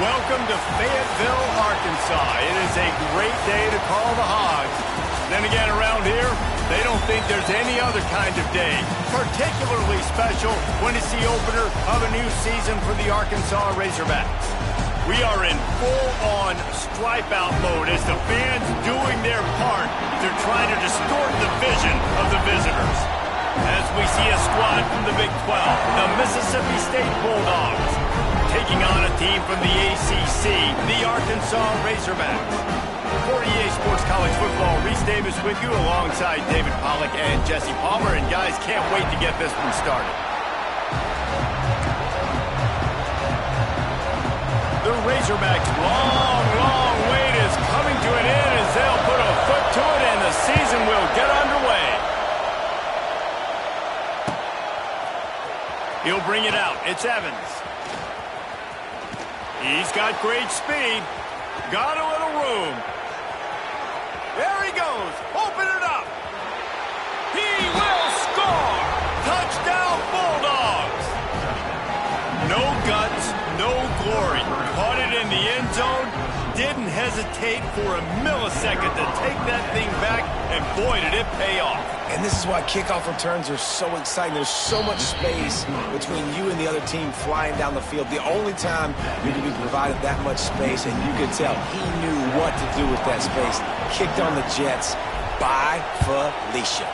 Welcome to Fayetteville, Arkansas. It is a great day to call the Hogs. Then again, around here, they don't think there's any other kind of day. Particularly special when it's the opener of a new season for the Arkansas Razorbacks. We are in full-on stripe-out mode as the fans doing their part to try to distort the vision of the visitors. As we see a squad from the Big 12, the Mississippi State Bulldogs, taking on a team from the ACC, the Arkansas Razorbacks. For EA Sports College Football, Reese Davis with you alongside David Pollack and Jesse Palmer. And guys, can't wait to get this one started. The Razorbacks' long wait is coming to an end as they'll put a foot to it and the season will get underway. He'll bring it out. It's Evans. He's got great speed. Got a little room. There he goes. Open it up. He will score. Touchdown, Bulldogs. No guts, no glory. Caught it in the end zone. Didn't hesitate for a millisecond to take that thing back, and boy, did it pay off. And this is why kickoff returns are so exciting. There's so much space between you and the other team flying down the field. The only time you're going to be provided that much space, and you can tell he knew what to do with that space. Kicked on the Jets by Felicia.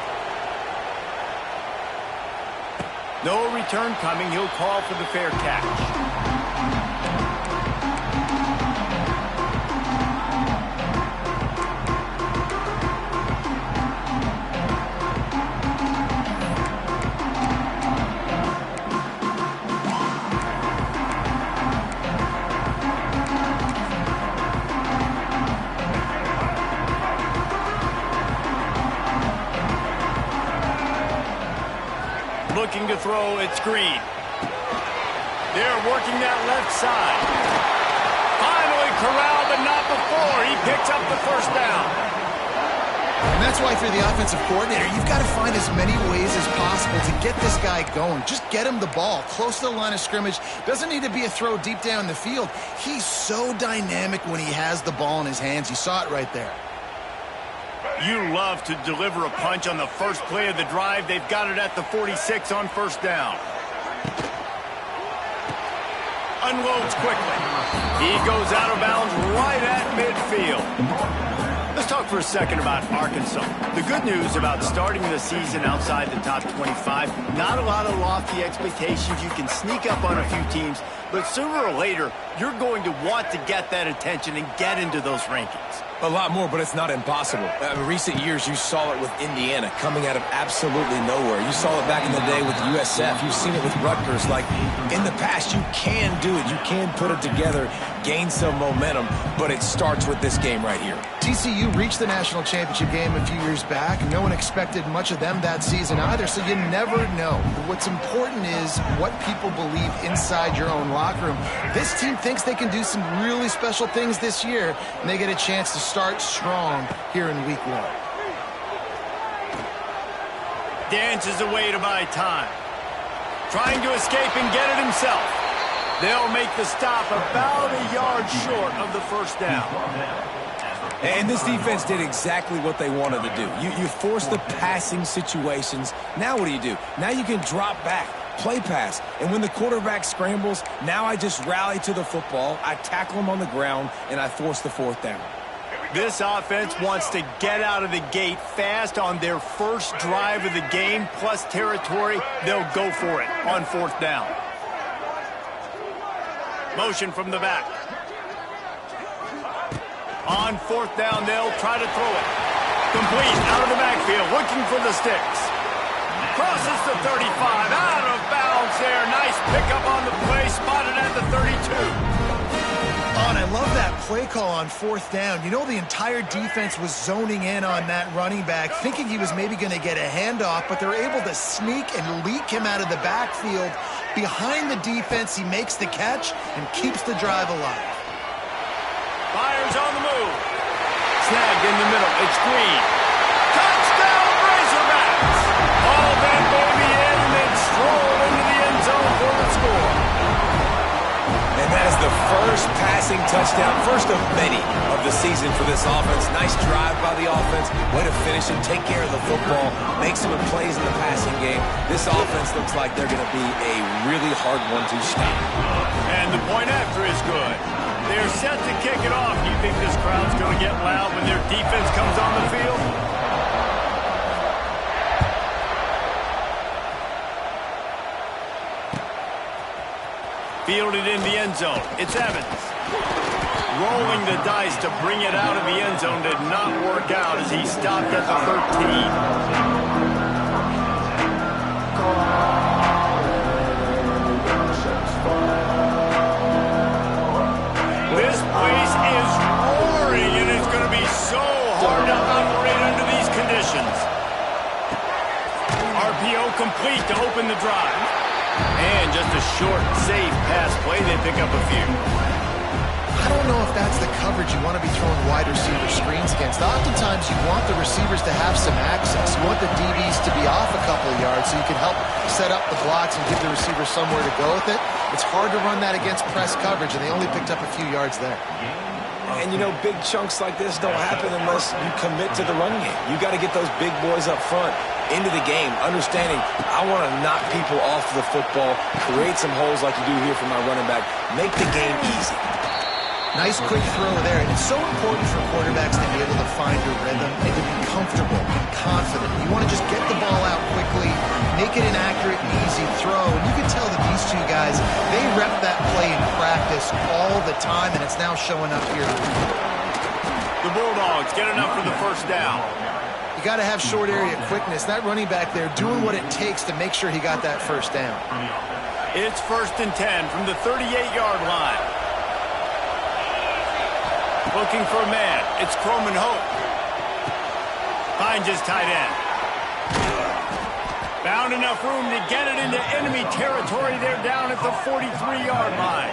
No return coming. He'll call for the fair catch. Looking to throw, it's Green. They're working that left side. Finally corralled, but not before. He picks up the first down. And that's why if you're the offensive coordinator, you've got to find as many ways as possible to get this guy going. Just get him the ball close to the line of scrimmage. Doesn't need to be a throw deep down the field. He's so dynamic when he has the ball in his hands. You saw it right there. You love to deliver a punch on the first play of the drive. They've got it at the 46 on first down. Unloads quickly. He goes out of bounds right at midfield. Let's talk for a second about Arkansas. The good news about starting the season outside the top 25, not a lot of lofty expectations. You can sneak up on a few teams, but sooner or later, you're going to want to get that attention and get into those rankings. A lot more, but it's not impossible. In recent years, you saw it with Indiana coming out of absolutely nowhere. You saw it back in the day with USF. You've seen it with Rutgers. Like, in the past, you can do it. You can put it together, gain some momentum, but it starts with this game right here. TCU reached the national championship game a few years back. No one expected much of them that season either, so you never know. But what's important is what people believe inside your own locker room. This team thinks they can do some really special things this year, and they get a chance to start strong here in week 1. Dances away to buy time. Trying to escape and get it himself. They'll make the stop about a yard short of the first down. And this defense did exactly what they wanted to do. You force the passing situations. Now what do? Now you can drop back, play pass. And when the quarterback scrambles, now I just rally to the football, I tackle him on the ground, and I force the fourth down. This offense wants to get out of the gate fast on their first drive of the game, plus territory. They'll go for it on fourth down. Motion from the back. On fourth down, they'll try to throw it. Complete out of the backfield, looking for the sticks. Crosses the 35, out of bounds there. Nice pickup on the play, spotted at the 32. Oh, and I love that play call on fourth down. You know, the entire defense was zoning in on that running back, thinking he was maybe going to get a handoff, but they're able to sneak and leak him out of the backfield. Behind the defense, he makes the catch and keeps the drive alive. Fires on the move. Snagged in the middle. It's Green. Touchdown, Razorbacks! All that baby in and then stroll into the end zone for the score. And that is the first pass passing touchdown, first of many of the season for this offense. Nice drive by the offense. Way to finish it, take care of the football, make some plays in the passing game. This offense looks like they're going to be a really hard one to stop. And the point after is good. They're set to kick it off. Do you think this crowd's going to get loud when their defense comes on the field? Fielded in the end zone. It's Evans. Rolling the dice to bring it out of the end zone did not work out as he stopped at the 13. This place is roaring, and it's going to be so hard to operate under these conditions. RPO complete to open the drive. And just a short, safe pass play. They pick up a few. I don't know if that's the coverage you want to be throwing wide receiver screens against. Oftentimes, you want the receivers to have some access. You want the DBs to be off a couple of yards so you can help set up the blocks and give the receiver somewhere to go with it. It's hard to run that against press coverage, and they only picked up a few yards there. And, you know, big chunks like this don't happen unless you commit to the run game. You got to get those big boys up front into the game, understanding I want to knock people off the football, create some holes like you do here for my running back, make the game easy. Nice quick throw there, and it's so important for quarterbacks to be able to find your rhythm and to be comfortable and confident. You want to just get the ball out quickly, make it an accurate and easy throw, and you can tell that these two guys, they rep that play in practice all the time, and it's now showing up here. The Bulldogs get enough for the first down. You got to have short area quickness. That running back there doing what it takes to make sure he got that first down. It's 1st and 10 from the 38-yard line. Looking for a man. It's Croman Hope. Finds his tight end. Found enough room to get it into enemy territory. They're down at the 43-yard line.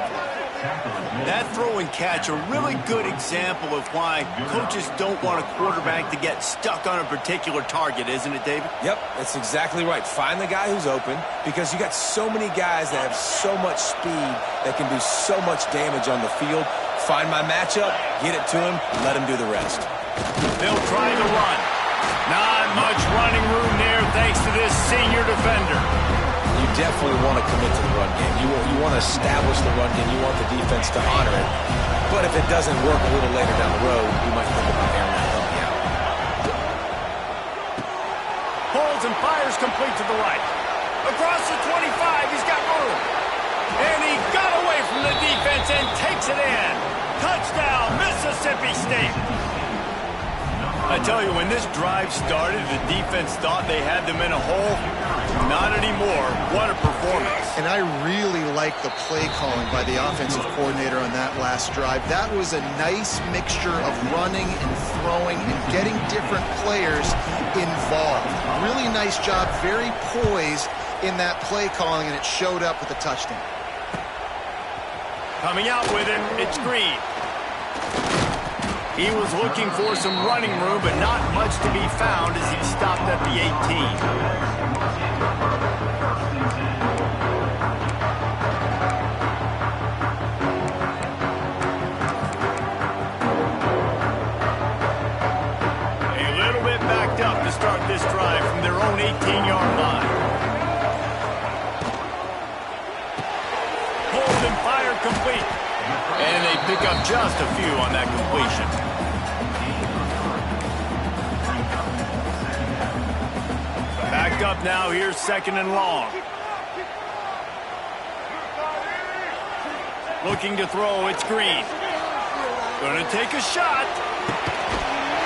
That throw and catch, a really good example of why coaches don't want a quarterback to get stuck on a particular target, isn't it, David? Yep, that's exactly right. Find the guy who's open because you got so many guys that have so much speed that can do so much damage on the field. Find my matchup, get it to him, let him do the rest. They'll try to run. Not much running room there thanks to this senior defender. You definitely want to commit to the run game. You want to establish the run game. You want the defense to honor it. But if it doesn't work a little later down the road, you might think about airing that dummy out. Pulls and fires complete to the right. Across the 25, he's got room. And he got away from the defense and takes it in. Touchdown, Mississippi State. I tell you, when this drive started, the defense thought they had them in a hole. Not anymore. What a performance. And I really like the play calling by the offensive coordinator on that last drive. That was a nice mixture of running and throwing and getting different players involved. Really nice job, very poised in that play calling, and it showed up with a touchdown. Coming out with it, it's Green. He was looking for some running room, but not much to be found as he stopped at the 18. A little bit backed up to start this drive from their own 18-yard line. Pulled and fired complete. And they pick up just a few on that completion. Backed up now, here's 2nd and long. Looking to throw, it's Green. Gonna take a shot.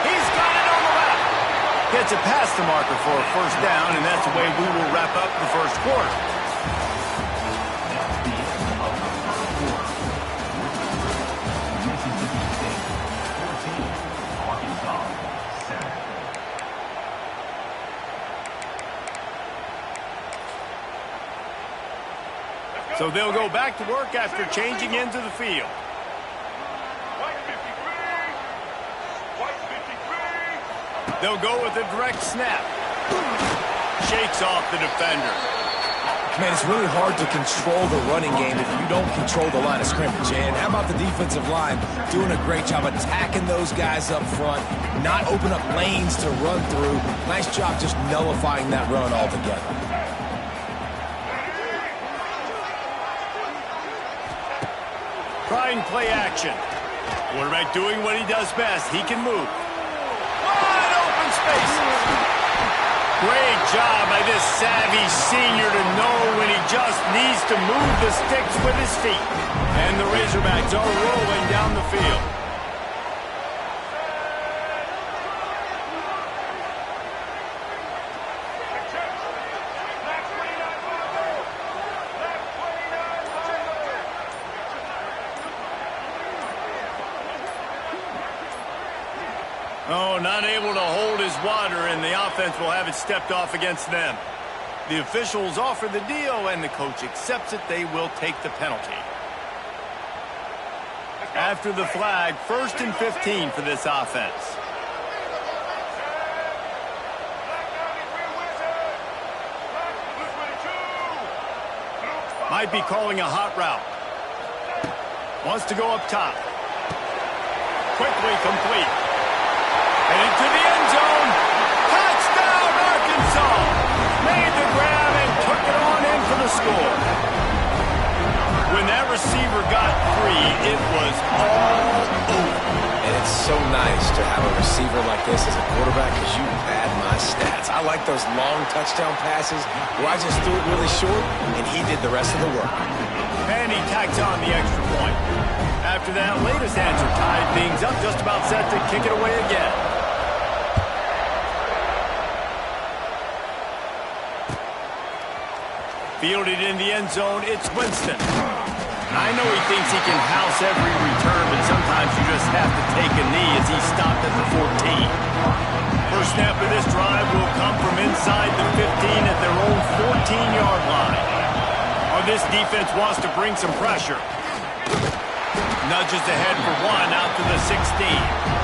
He's got it on the left. Gets it past the marker for a first down, and that's the way we will wrap up the first quarter. So they'll go back to work after changing into the field. They'll go with a direct snap. Shakes off the defender. Man, it's really hard to control the running game if you don't control the line of scrimmage. And how about the defensive line doing a great job attacking those guys up front, not open up lanes to run through. Nice job just nullifying that run altogether. Trying play action. Quarterback doing what he does best. He can move. Wide open spaces. Great job by this savvy senior to know when he just needs to move the sticks with his feet. And the Razorbacks are rolling down the field. Oh, not able to hold his water, and the offense will have it stepped off against them. The officials offer the deal, and the coach accepts it. They will take the penalty. After the flag, 1st and 15 for this offense. Might be calling a hot route. Wants to go up top. Quickly complete. And into the end zone. Touchdown, Arkansas. Made the grab and took it on in for the score. When that receiver got free, it was all over. And it's so nice to have a receiver like this as a quarterback because you pad my stats. I like those long touchdown passes where I just threw it really short and he did the rest of the work. And he tacks on the extra point. After that latest answer tied things up, just about set to kick it away again. Fielded in the end zone, it's Winston. I know he thinks he can house every return, but sometimes you just have to take a knee as he stopped at the 14. First snap of this drive will come from inside the 15 at their own 14-yard line. Oh, this defense wants to bring some pressure. Nudges ahead for one out to the 16.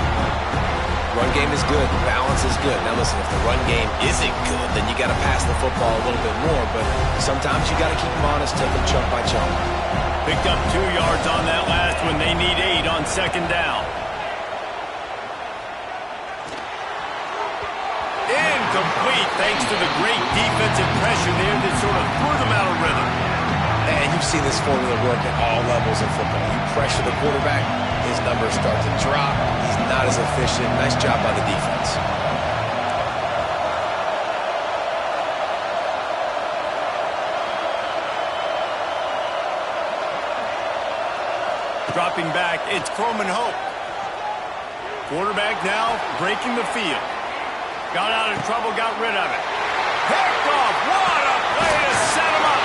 Run game is good. Balance is good. Now listen, if the run game isn't good, then you got to pass the football a little bit more. But sometimes you got to keep them honest, take them chunk by chunk. Picked up 2 yards on that last one. They need 8 on 2nd down. Incomplete thanks to the great defensive pressure there that sort of threw them out of rhythm. And you've seen this formula work at all levels of football. You pressure the quarterback, his numbers start to drop. He's not as efficient. Nice job by the defense. Dropping back, it's Croman Hope. Quarterback now breaking the field. Got out of trouble, got rid of it. Picked off. What a play to set him up.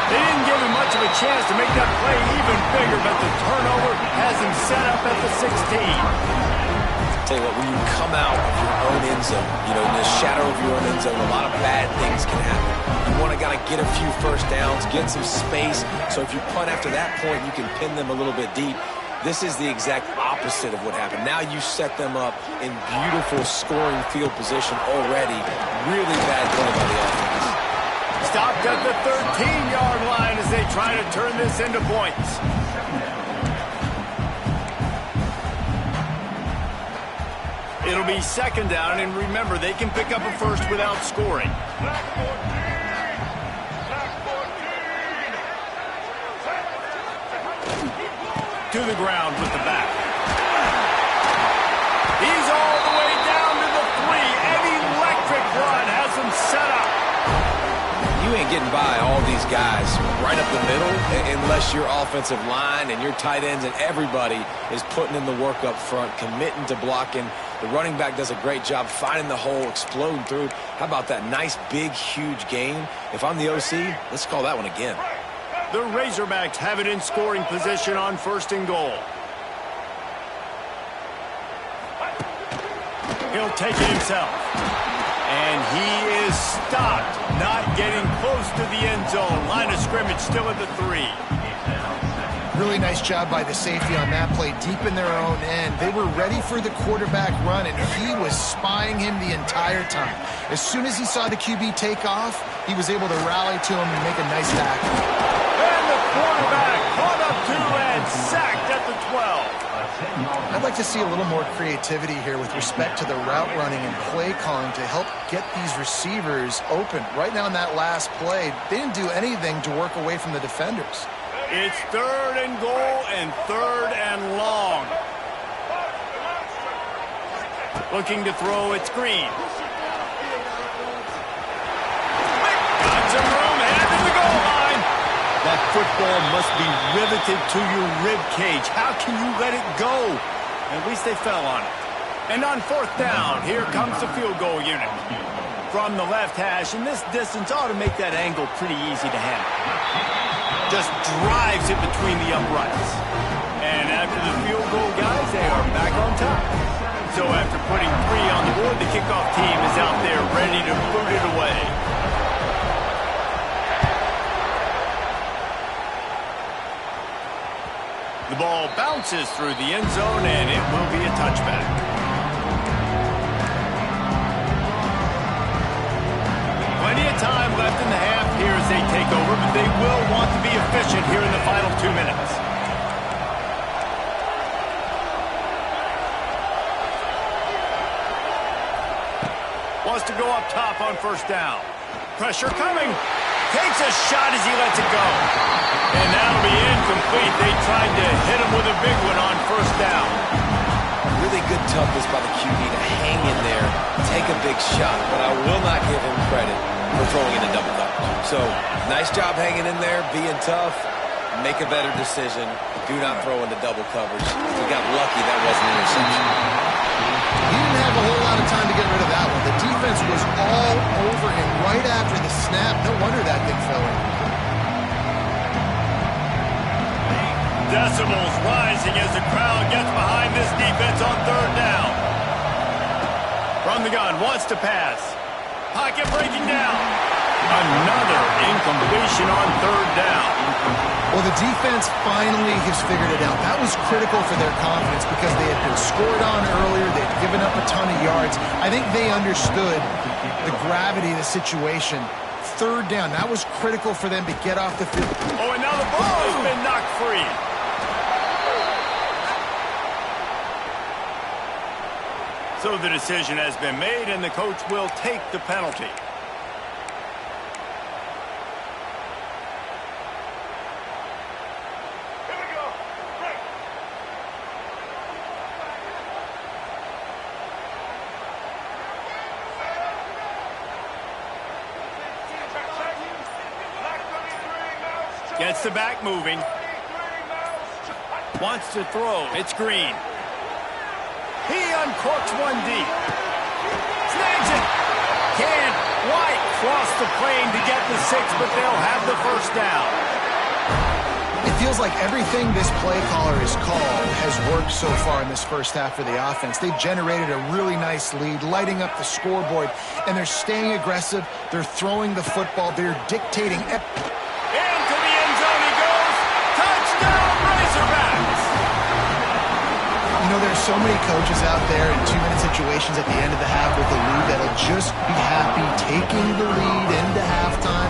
They didn't give him much of a chance to make that play even bigger, but the turnover has him set up at the 16. Tell you what, when you come out of your own end zone, you know, in the shadow of your own end zone, a lot of bad things can happen. You want to kind of get a few first downs, get some space, so if you punt after that point, you can pin them a little bit deep. This is the exact opposite of what happened. Now you set them up in beautiful scoring field position already. Really bad play by the offense. Stopped at the 13-yard line as they try to turn this into points. It'll be 2nd down, and remember, they can pick up a first without scoring. To the ground with the back. He's all the way down to the 3. An electric run has him set up. You ain't getting by all these guys right up the middle unless your offensive line and your tight ends and everybody is putting in the work up front, committing to blocking. The running back does a great job finding the hole, exploding through. How about that nice, big, huge gain? If I'm the OC, let's call that one again. The Razorbacks have it in scoring position on 1st and goal. He'll take it himself. And he is stopped, not getting close to the end zone. Line of scrimmage still at the 3. Really nice job by the safety on that play, deep in their own end. They were ready for the quarterback run, and he was spying him the entire time. As soon as he saw the QB take off, he was able to rally to him and make a nice tackle. And the quarterback caught up to and sacked at the 12. I'd like to see a little more creativity here with respect to the route running and play calling to help get these receivers open. Right now in that last play, they didn't do anything to work away from the defenders. It's 3rd and goal and 3rd and long. Looking to throw, it's Green. Got some room, headed to the goal line. That football must be riveted to your rib cage. How can you let it go? At least they fell on it. And on 4th down, here comes the field goal unit. From the left hash, and this distance ought to make that angle pretty easy to handle. Just drives it between the uprights. And after the field goal, guys, they are back on top. So after putting 3 on the board, the kickoff team is out there ready to boot it away. The ball bounces through the end zone, and it will be a touchback. Plenty of time left in the half here as they take over, but they will want to be efficient here in the final 2 minutes. Wants to go up top on 1st down. Pressure coming. Takes a shot as he lets it go. And that'll be incomplete. They tried to hit him with a big one on 1st down. Really good toughness by the QB to hang in there, take a big shot, but I will not give him credit for throwing into double coverage. So, nice job hanging in there, being tough, make a better decision, do not throw into double coverage. He got lucky that wasn't an interception. He didn't have a whole lot of time to get rid of that one. The defense was all over him right after the snap. No wonder that thing fell in. Decibels rising as the crowd gets behind this defense on 3rd down. From the gun, wants to pass. Pocket breaking down. Another incompletion on 3rd down. Well, the defense finally has figured it out. That was critical for their confidence because they had been scored on earlier. They had given up a ton of yards. I think they understood the gravity of the situation. 3rd down, that was critical for them to get off the field. Oh, and now the ball has been knocked free. So the decision has been made, and the coach will take the penalty. Gets the back moving. Wants to throw. It's Green. He uncorks one deep. Snags it. Can't quite cross the plane to get the 6, but they'll have the 1st down. It feels like everything this play caller has called has worked so far in this first half for the offense. They've generated a really nice lead, lighting up the scoreboard, and they're staying aggressive. They're throwing the football. They're dictating. Into the end zone he goes. Touchdown, Razorbacks! You know, there's so many coaches out there in 2-minute situations at the end of the half with the lead that'll just be happy taking the lead into halftime.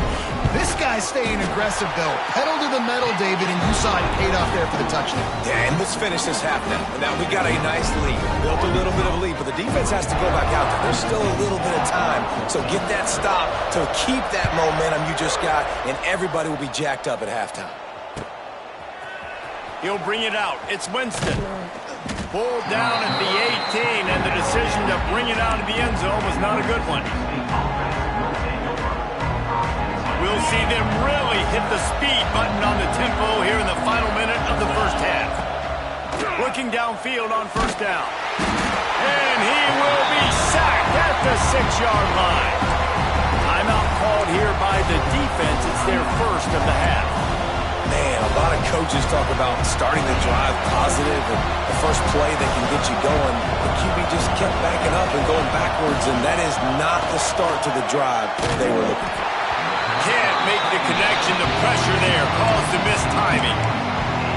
This guy's staying aggressive, though. Pedal to the metal, David, and you saw it paid off there for the touchdown. Yeah, and let's finish this half now. Now, we got a nice lead. Built a little bit of a lead, but the defense has to go back out there. There's still a little bit of time. So get that stop to keep that momentum you just got, and everybody will be jacked up at halftime. He'll bring it out. It's Winston. Pulled down at the 18, and the decision to bring it out of the end zone was not a good one. We'll see them really hit the speed button on the tempo here in the final minute of the first half. Looking downfield on 1st down. And he will be sacked at the 6-yard line. Timeout called here by the defense. It's their first of the half. Man, a lot of coaches talk about starting the drive positive and the first play that can get you going. The QB just kept backing up and going backwards, and that is not the start to the drive they were looking for. Can't make the connection. The pressure there caused the missed timing.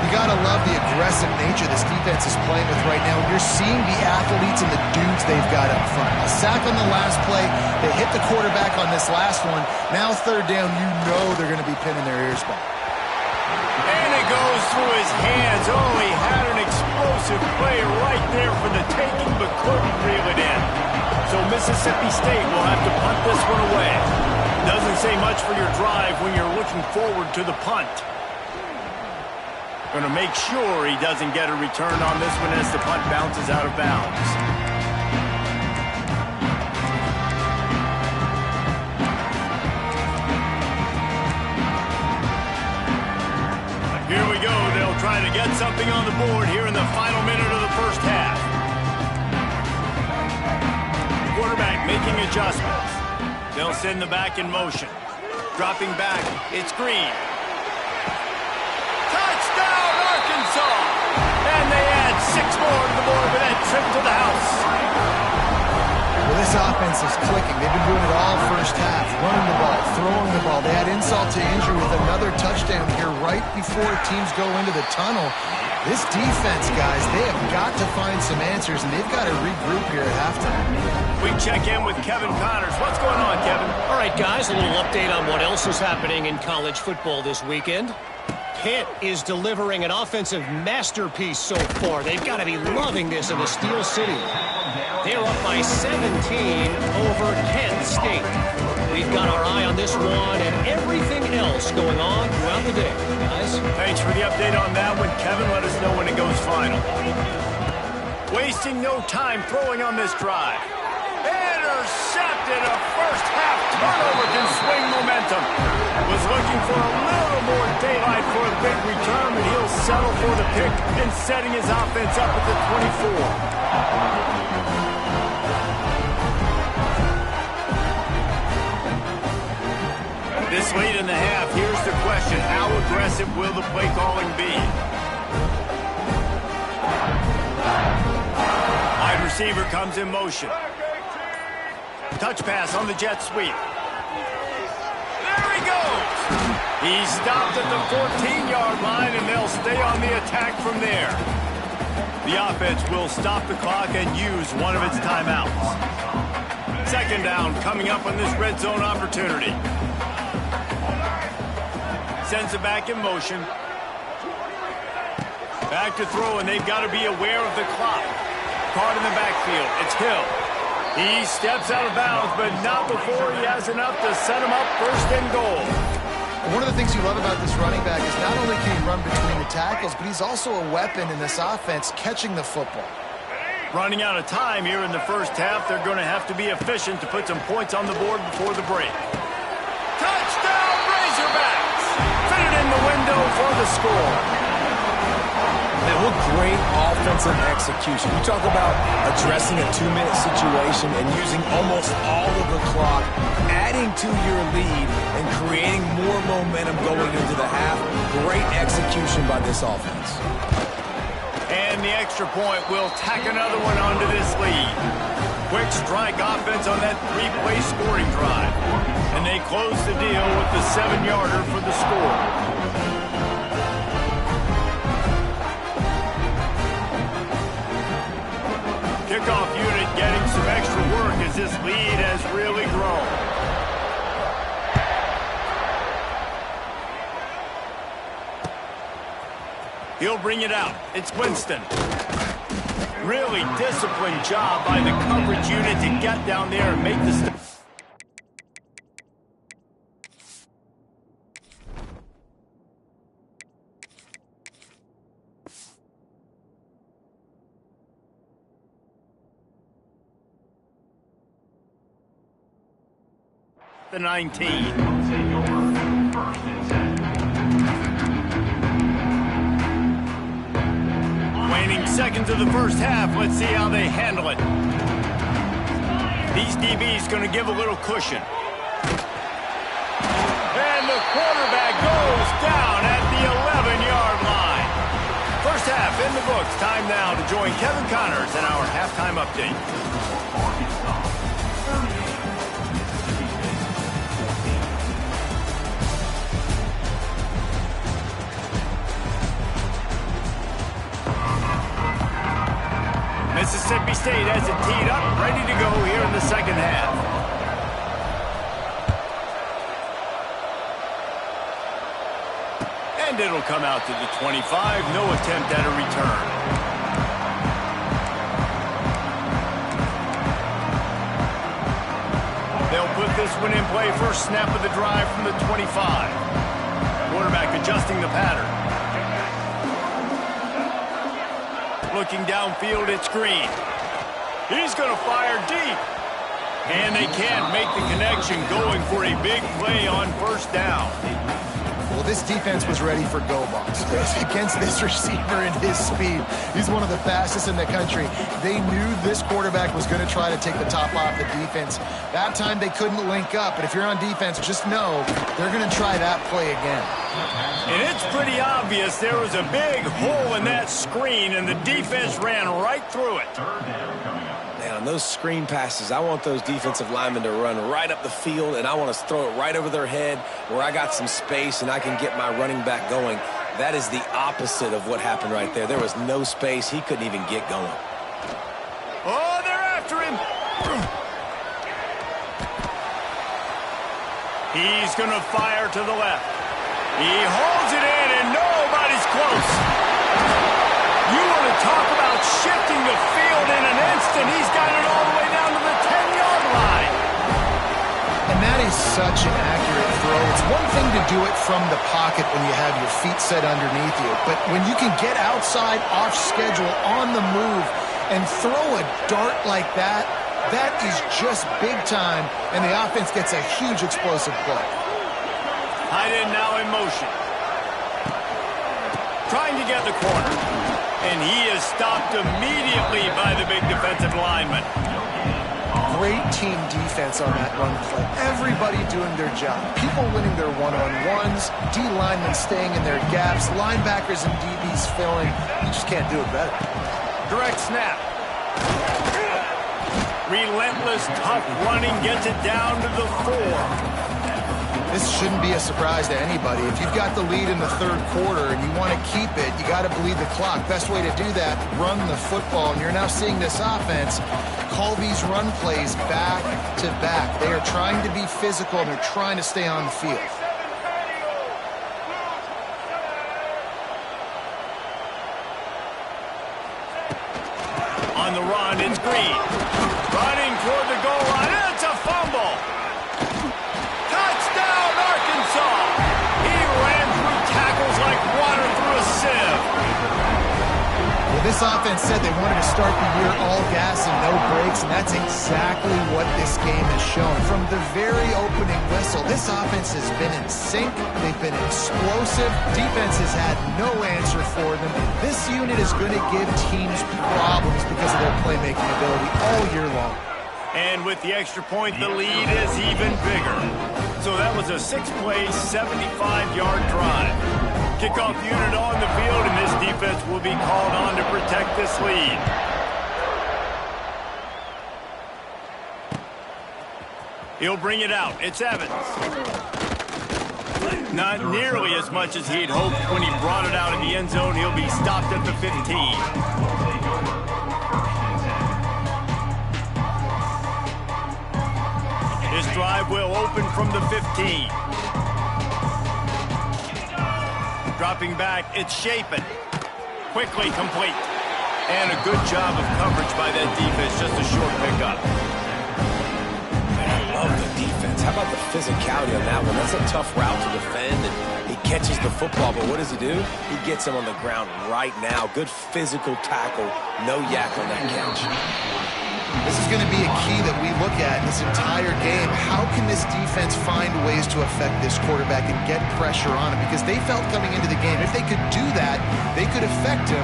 You got to love the aggressive nature this defense is playing with right now. You're seeing the athletes and the dudes they've got up front. A sack on the last play. They hit the quarterback on this last one. Now third down, you know they're going to be pinning their ears back. And it goes through his hands. Oh, he had an explosive play right there for the taking, but couldn't reel it in. So Mississippi State will have to punt this one away. Doesn't say much for your drive when you're looking forward to the punt. Going to make sure he doesn't get a return on this one as the punt bounces out of bounds. Here we go. They'll try to get something on the board here in the final minute of the first half. Quarterback making adjustments. They'll send the back in motion. Dropping back, it's Green. Touchdown, Arkansas! And they add 6 more to the board with that trip to the house. Well, this offense is clicking. They've been doing it all first half. Running the ball, throwing the ball. They had insult to injury with another touchdown here right before teams go into the tunnel. This defense, guys, they have got to find some answers, and they've got to regroup here at halftime. We check in with Kevin Connors. What's going on, Kevin? All right, guys, a little update on what else is happening in college football this weekend. Pitt is delivering an offensive masterpiece so far. They've got to be loving this in the Steel City. They're up by 17 over Kent State. We've got our eye on this one and everything else going on throughout the day, guys. Thanks for the update on that one, Kevin. Let us know when it goes final. Wasting no time throwing on this drive. Intercepted. A first half turnover can swing momentum. Was looking for a little more daylight for a big return, but he'll settle for the pick and setting his offense up at the 24. This late in the half, here's the question. How aggressive will the play calling be? Wide receiver comes in motion. Touch pass on the jet sweep. There he goes. He's stopped at the 14-yard line, and they'll stay on the attack from there. The offense will stop the clock and use one of its timeouts. Second down coming up on this red zone opportunity. Sends it back in motion. Back to throw, and they've got to be aware of the clock. Caught in the backfield. It's Hill. He steps out of bounds, but not before he has enough to set him up first and goal. One of the things you love about this running back is not only can he run between the tackles, but he's also a weapon in this offense catching the football. Running out of time here in the first half. They're going to have to be efficient to put some points on the board before the break. Touchdown, Razorbacks! Fitted in the window for the score. Man, what great offensive execution. You talk about addressing a 2-minute situation and using almost all of the clock, adding to your lead and creating more momentum going into the half. Great execution by this offense. And the extra point will tack another one onto this lead. Quick strike offense on that 3-play scoring drive. And they close the deal with the 7-yarder for the score. Kickoff unit getting some extra work as this lead has really grown. He'll bring it out. It's Winston. Really disciplined job by the coverage unit to get down there and make the stop. The 19. Waning seconds of the first half. Let's see how they handle it. These DBs going to give a little cushion. And the quarterback goes down at the 11-yard line. First half in the books. Time now to join Kevin Connors in our halftime update. State has it teed up, ready to go here in the second half. And it'll come out to the 25. No attempt at a return. They'll put this one in play. First snap of the drive from the 25. Quarterback adjusting the pattern. Looking downfield, it's Green. He's going to fire deep. And they can't make the connection, going for a big play on first down. Well, this defense was ready for go balls against this receiver and his speed. He's one of the fastest in the country. They knew this quarterback was going to try to take the top off the defense. That time they couldn't link up, but if you're on defense, just know they're going to try that play again. And it's pretty obvious there was a big hole in that screen, and the defense ran right through it. Man, on those screen passes, I want those defensive linemen to run right up the field, and I want to throw it right over their head where I got some space and I can get my running back going. That is the opposite of what happened right there. There was no space. He couldn't even get going. Oh, they're after him. He's going to fire to the left. He holds it in, and nobody's close. You want to talk about shifting the field in an instant. He's got it all the way down to the 10-yard line. And that is such an accurate throw. It's one thing to do it from the pocket when you have your feet set underneath you, but when you can get outside, off schedule, on the move, and throw a dart like that, that is just big time, and the offense gets a huge explosive play. Tight end now in motion. Trying to get the corner. And he is stopped immediately by the big defensive lineman. Great team defense on that run play. Everybody doing their job. People winning their one-on-ones, D linemen staying in their gaps, linebackers and DBs filling. You just can't do it better. Direct snap. Relentless, tough running gets it down to the 4. This shouldn't be a surprise to anybody. If you've got the lead in the third quarter and you want to keep it, you got to bleed the clock. Best way to do that, run the football. And you're now seeing this offense call these run plays back to back. They are trying to be physical, and they're trying to stay on the field. On the run, it's Green. Running toward the goal line. It's a fumble. Touchdown, Arkansas. He ran through tackles like water through a sieve. Well, this offense said they wanted to start the year all gas and no brakes, and that's exactly what this game has shown. From the very opening whistle, this offense has been in sync. They've been explosive. Defense has had no answer for them. This unit is going to give teams problems because of their playmaking ability all year long. And with the extra point, the lead is even bigger. So that was a 6-play, 75-yard drive. Kickoff unit on the field, and this defense will be called on to protect this lead. He'll bring it out. It's Evans. Not nearly as much as he'd hoped when he brought it out in the end zone. He'll be stopped at the 15. This drive will open from the 15. Dropping back, it's Shapen. Quickly complete. And a good job of coverage by that defense, just a short pickup. Man, I love the defense. How about the physicality on that one? That's a tough route to defend, and he catches the football, but what does he do? He gets him on the ground right now. Good physical tackle. No yak on that catch. This is going to be a key that we look at this entire game. How can this defense find ways to affect this quarterback and get pressure on him? Because they felt coming into the game, if they could do that, they could affect him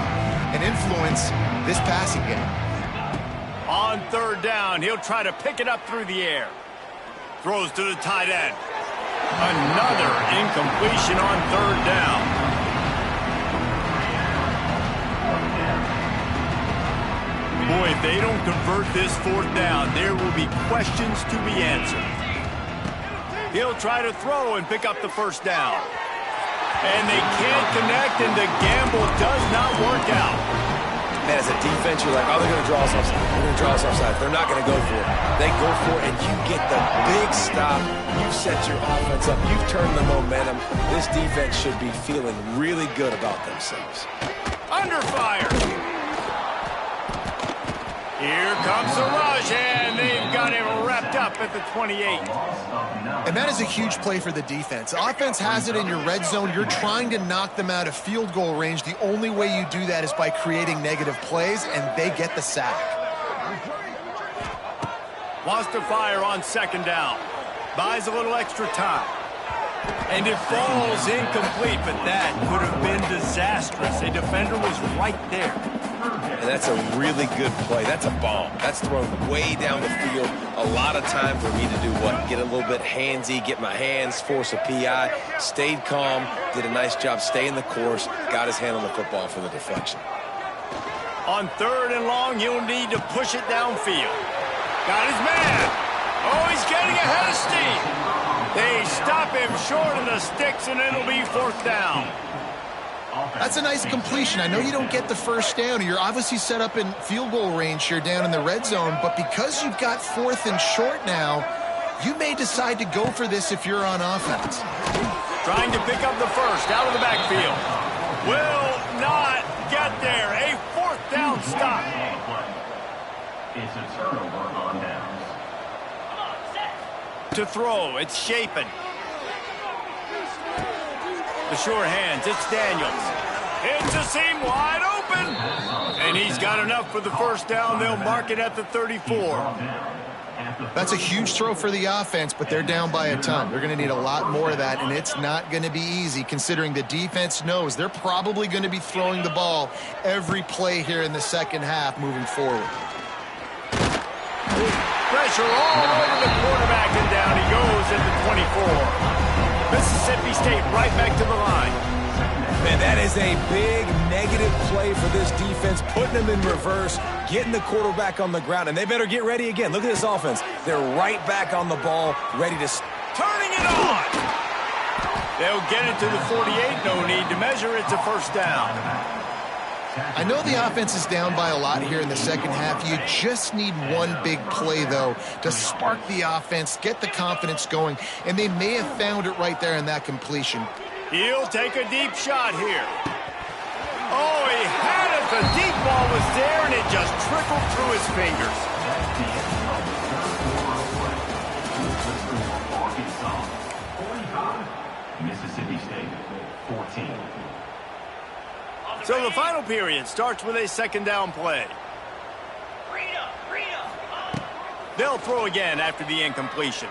and influence this passing game. On third down, he'll try to pick it up through the air. Throws to the tight end. Another incompletion on third down. Boy, if they don't convert this fourth down, there will be questions to be answered. He'll try to throw and pick up the first down. And they can't connect, and the gamble does not work out. Man, as a defense, you're like, oh, they're going to draw us offside. They're going to draw us offside. They're not going to go for it. They go for it, and you get the big stop. You've set your offense up. You've turned the momentum. This defense should be feeling really good about themselves. Under fire. Here comes the rush, and they've got him wrapped up at the 28. And that is a huge play for the defense. Offense has it in your red zone. You're trying to knock them out of field goal range. The only way you do that is by creating negative plays, and they get the sack. Wants to fire on second down. Buys a little extra time. And it falls incomplete, but that could have been disastrous. A defender was right there. And that's a really good play. That's a bomb. That's thrown way down the field. A lot of time for me to do what? Get a little bit handsy, get my hands, force a PI. Stayed calm, did a nice job staying the course, got his hand on the football for the deflection. On third and long, you'll need to push it downfield. Got his man. Oh, he's getting ahead of steam. They stop him short of the sticks, and it'll be fourth down. That's a nice completion. I know you don't get the first down. You're obviously set up in field goal range here down in the red zone, but because you've got fourth and short now, you may decide to go for this if you're on offense. Trying to pick up the first out of the backfield. Will not get there. A fourth down stop. It's a turnover on downs. To throw, it's Shapen. The sure hands, it's Daniels. It's a seam wide open. And he's got enough for the first down. They'll mark it at the 34. That's a huge throw for the offense, but they're down by a ton. They're going to need a lot more of that, and it's not going to be easy considering the defense knows they're probably going to be throwing the ball every play here in the second half moving forward. Pressure all over the quarterback, and down he goes at the 24. Mississippi State right back to the line. Man, that is a big negative play for this defense, putting them in reverse, getting the quarterback on the ground, and they better get ready again. Look at this offense. They're right back on the ball, ready to... Turning it on! They'll get it to the 48. No need to measure. It's a first down. I know the offense is down by a lot here in the second half. You just need one big play, though, to spark the offense, get the confidence going, and they may have found it right there in that completion. He'll take a deep shot here. Oh, he had it. The deep ball was there, and it just trickled through his fingers. Mississippi State, 14. So the final period starts with a second down play. They'll throw again after the incompletion.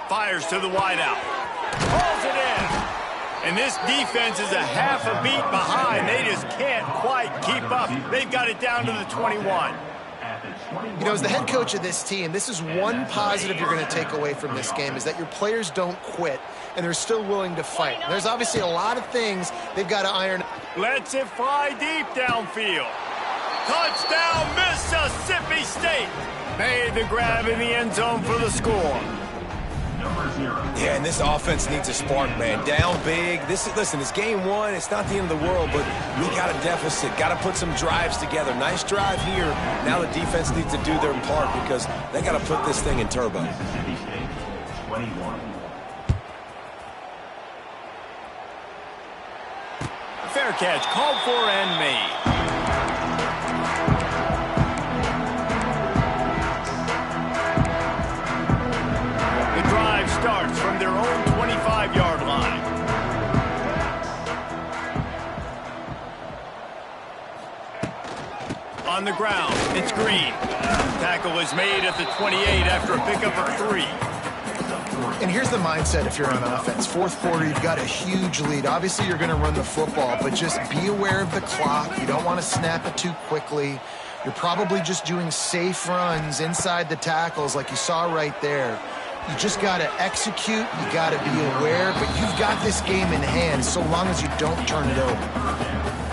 Fires to the wideout. Pulls it in. And this defense is a half a beat behind. They just can't quite keep up. They've got it down to the 21. You know, as the head coach of this team, this is one positive you're going to take away from this game, is that your players don't quit, and they're still willing to fight. There's obviously a lot of things they've got to iron. Lets it fly deep downfield. Touchdown, Mississippi State. Made the grab in the end zone for the score. Yeah, and this offense needs a spark, man. Down big. Listen, it's game one. It's not the end of the world, but we got a deficit. Got to put some drives together. Nice drive here. Now the defense needs to do their part because they got to put this thing in turbo. Mississippi State, 21. Fair catch, called for and made. The drive starts from their own 25-yard line. On the ground, it's Green. Tackle is made at the 28 after a pickup of 3. And here's the mindset if you're on offense. Fourth quarter, you've got a huge lead. Obviously, you're going to run the football, but just be aware of the clock. You don't want to snap it too quickly. You're probably just doing safe runs inside the tackles like you saw right there. You just got to execute. You got to be aware, but you've got this game in hand so long as you don't turn it over.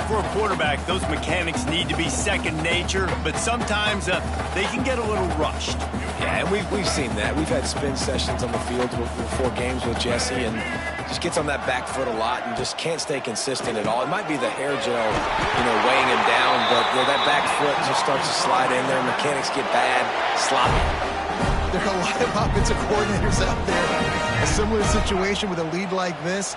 For a quarterback, those mechanics need to be second nature, but sometimes they can get a little rushed. Yeah, and we've seen that. We've had spin sessions on the field before games with Jesse, and just gets on that back foot a lot and just can't stay consistent at all. It might be the hair gel, weighing him down, but that back foot just starts to slide in there. Mechanics get bad, sloppy. There are a lot of offensive coordinators out there. A similar situation with a lead like this.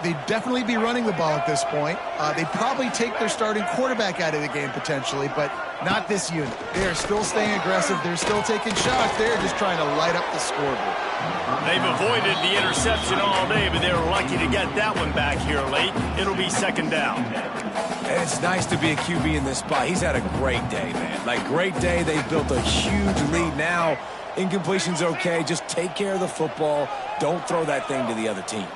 They'd definitely be running the ball at this point. They'd probably take their starting quarterback out of the game potentially, but not this unit. They are still staying aggressive. They're still taking shots. They're just trying to light up the scoreboard. They've avoided the interception all day, but they were lucky to get that one back here late. It'll be second down. And it's nice to be a QB in this spot. He's had a great day, man. Like, great day. They've built a huge lead now. Incompletion's okay. Just take care of the football. Don't throw that thing to the other team.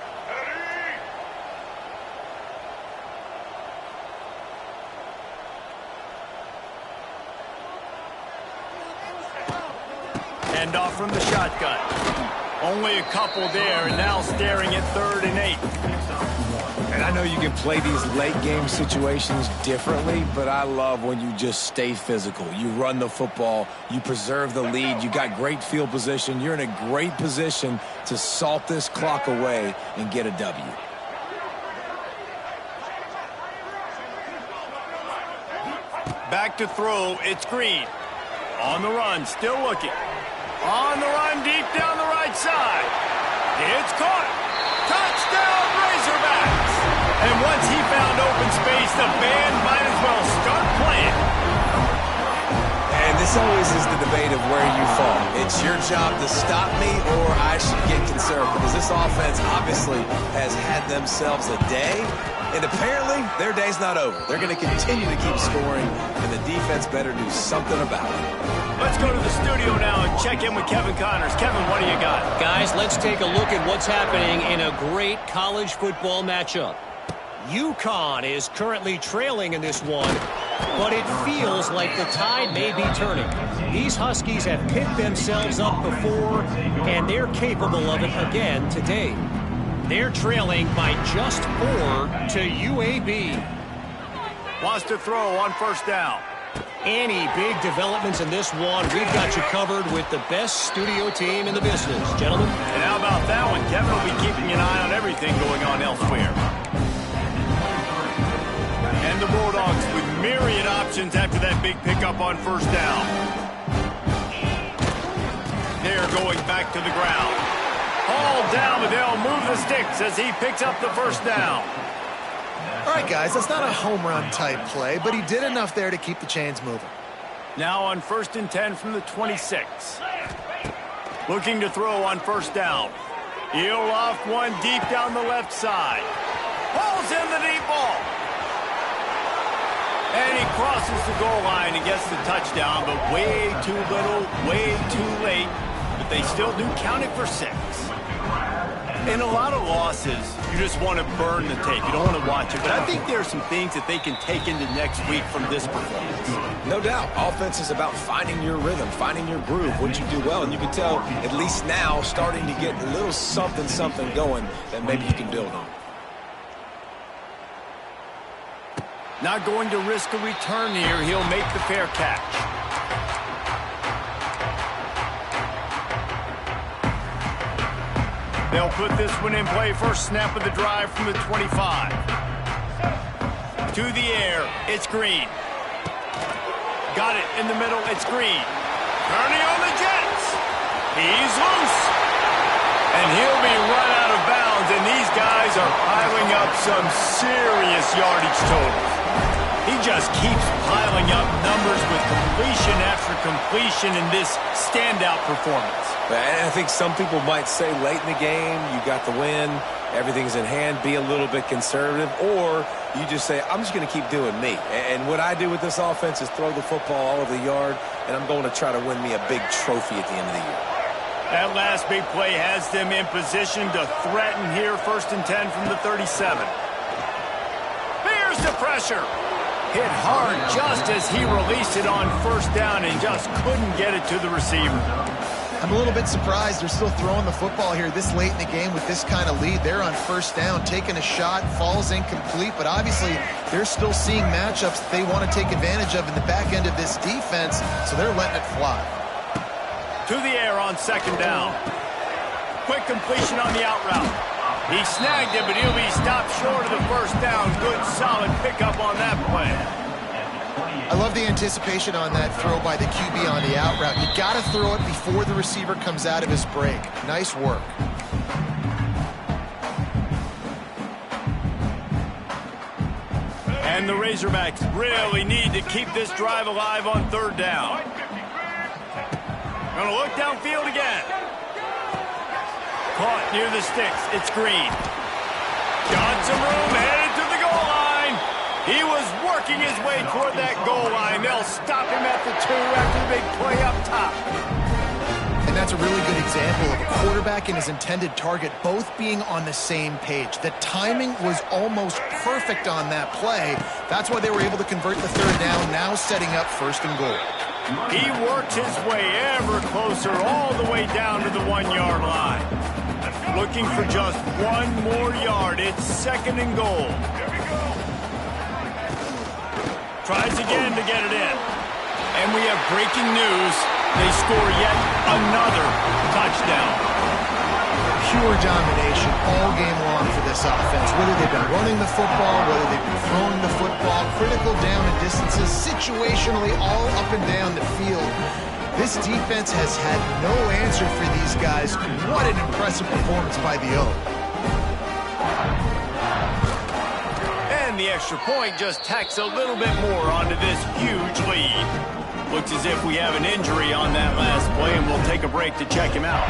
Hand off from the shotgun. Only a couple there, and now staring at 3rd and 8. And I know you can play these late game situations differently, but I love when you just stay physical. You run the football, you preserve the lead, you got great field position. You're in a great position to salt this clock away and get a W. Back to throw, it's Green. On the run, still looking. On the run, deep down the right side. It's caught. Touchdown, Razorbacks! And once he found open space, the band might as well start playing. And this always is the debate of where you fall. It's your job to stop me, or I should get conservative, because this offense obviously has had themselves a day, and apparently their day's not over. They're going to continue to keep scoring, and the defense better do something about it. Let's go to the studio now and check in with Kevin Connors. Kevin, what do you got? Guys, let's take a look at what's happening in a great college football matchup. UConn is currently trailing in this one, but it feels like the tide may be turning. These Huskies have picked themselves up before, and they're capable of it again today. They're trailing by just 4 to UAB. Wants to throw on 1st down. Any big developments in this one, we've got you covered with the best studio team in the business, gentlemen. And how about that one? Kevin will be keeping an eye on everything going on elsewhere. And the Bulldogs with myriad options after that big pickup on 1st down. They're going back to the ground. Hauled down, but they'll move the sticks as he picks up the 1st down. All right, guys, that's not a home run type play, but he did enough there to keep the chains moving. Now on 1st and 10 from the 26. Looking to throw on 1st down. He'll off one deep down the left side. Pulls in the deep ball. And he crosses the goal line and gets the touchdown, but way too little, way too late. But they still do count it for 6. In a lot of losses, you just want to burn the tape. You don't want to watch it. But I think there are some things that they can take into next week from this performance. No doubt. Offense is about finding your rhythm, finding your groove, what you do well. And you can tell, at least now, starting to get a little something going that maybe you can build on. Not going to risk a return here. He'll make the fair catch. They'll put this one in play. First snap of the drive from the 25. To the air, it's Green. Got it in the middle, it's Green. Turning on the Jets. He's loose. And he'll be run out of bounds, and these guys are piling up some serious yardage totals. He just keeps piling up numbers with completion after completion in this standout performance. And I think some people might say late in the game, you got the win, everything's in hand, be a little bit conservative, or you just say, I'm just going to keep doing me. And what I do with this offense is throw the football all over the yard, and I'm going to try to win me a big trophy at the end of the year. That last big play has them in position to threaten here, 1st and 10 from the 37. Here's the pressure. Hit hard just as he released it on 1st down and just couldn't get it to the receiver. I'm a little bit surprised they're still throwing the football here this late in the game with this kind of lead. They're on first down, taking a shot, falls incomplete, but obviously they're still seeing matchups that they want to take advantage of in the back end of this defense, so they're letting it fly. To the air on second down. Quick completion on the out route. He snagged it, but he'll be stopped short of the first down. Good, solid pickup on that play. I love the anticipation on that throw by the QB on the out route. You got to throw it before the receiver comes out of his break. Nice work. And the Razorbacks really need to keep this drive alive on third down. Gonna look downfield again. Caught near the sticks. It's Green. Got some room, headed to the goal line. He was working his way toward that goal line. They'll stop him at the 2 after the big play up top. And that's a really good example of a quarterback and his intended target both being on the same page. The timing was almost perfect on that play. That's why they were able to convert the third down, now setting up first and goal. He works his way ever closer all the way down to the 1-yard line. Looking for just one more yard. It's second and goal. Tries again to get it in. And we have breaking news. They score yet another touchdown. Pure domination all game long for this offense. Whether they've been running the football, whether they've been throwing the football, critical down and distances, situationally all up and down the field. This defense has had no answer for these guys. What an impressive performance by the O. And the extra point just tacks a little bit more onto this huge lead. Looks as if we have an injury on that last play, and we'll take a break to check him out.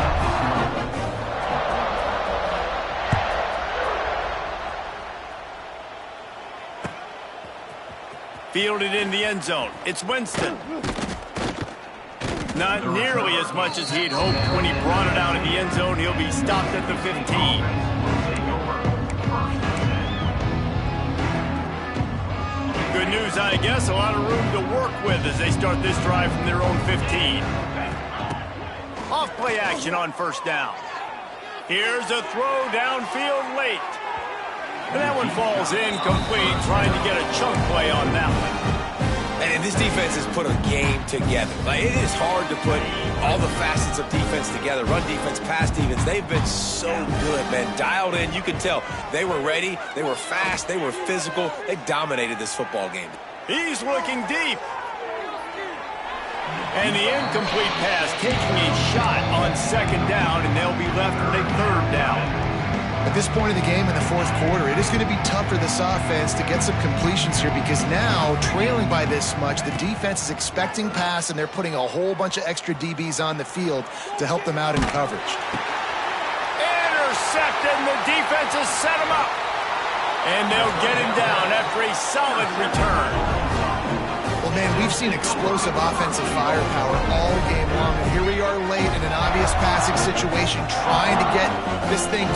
Fielded in the end zone. It's Winston. Not nearly as much as he'd hoped when he brought it out of the end zone. He'll be stopped at the 15. Good news, I guess. A lot of room to work with as they start this drive from their own 15. Off play action on first down. Here's a throw downfield late. And that one falls incomplete, trying to get a chunk play on that one. And this defense has put a game together. Like, it is hard to put all the facets of defense together. Run defense, pass defense. They've been so good, man. Dialed in. You could tell they were ready. They were fast. They were physical. They dominated this football game. He's looking deep. And the incomplete pass taking a shot on second down, and they'll be left with a third down. At this point in the game in the fourth quarter, it is going to be tough for this offense to get some completions here because now, trailing by this much, the defense is expecting pass, and they're putting a whole bunch of extra DBs on the field to help them out in coverage. Intercepted, and the defense has set him up. And they'll get him down after a solid return. Well, man, we've seen explosive offensive firepower all game long, and here we are late in an obvious passing situation trying to get this thing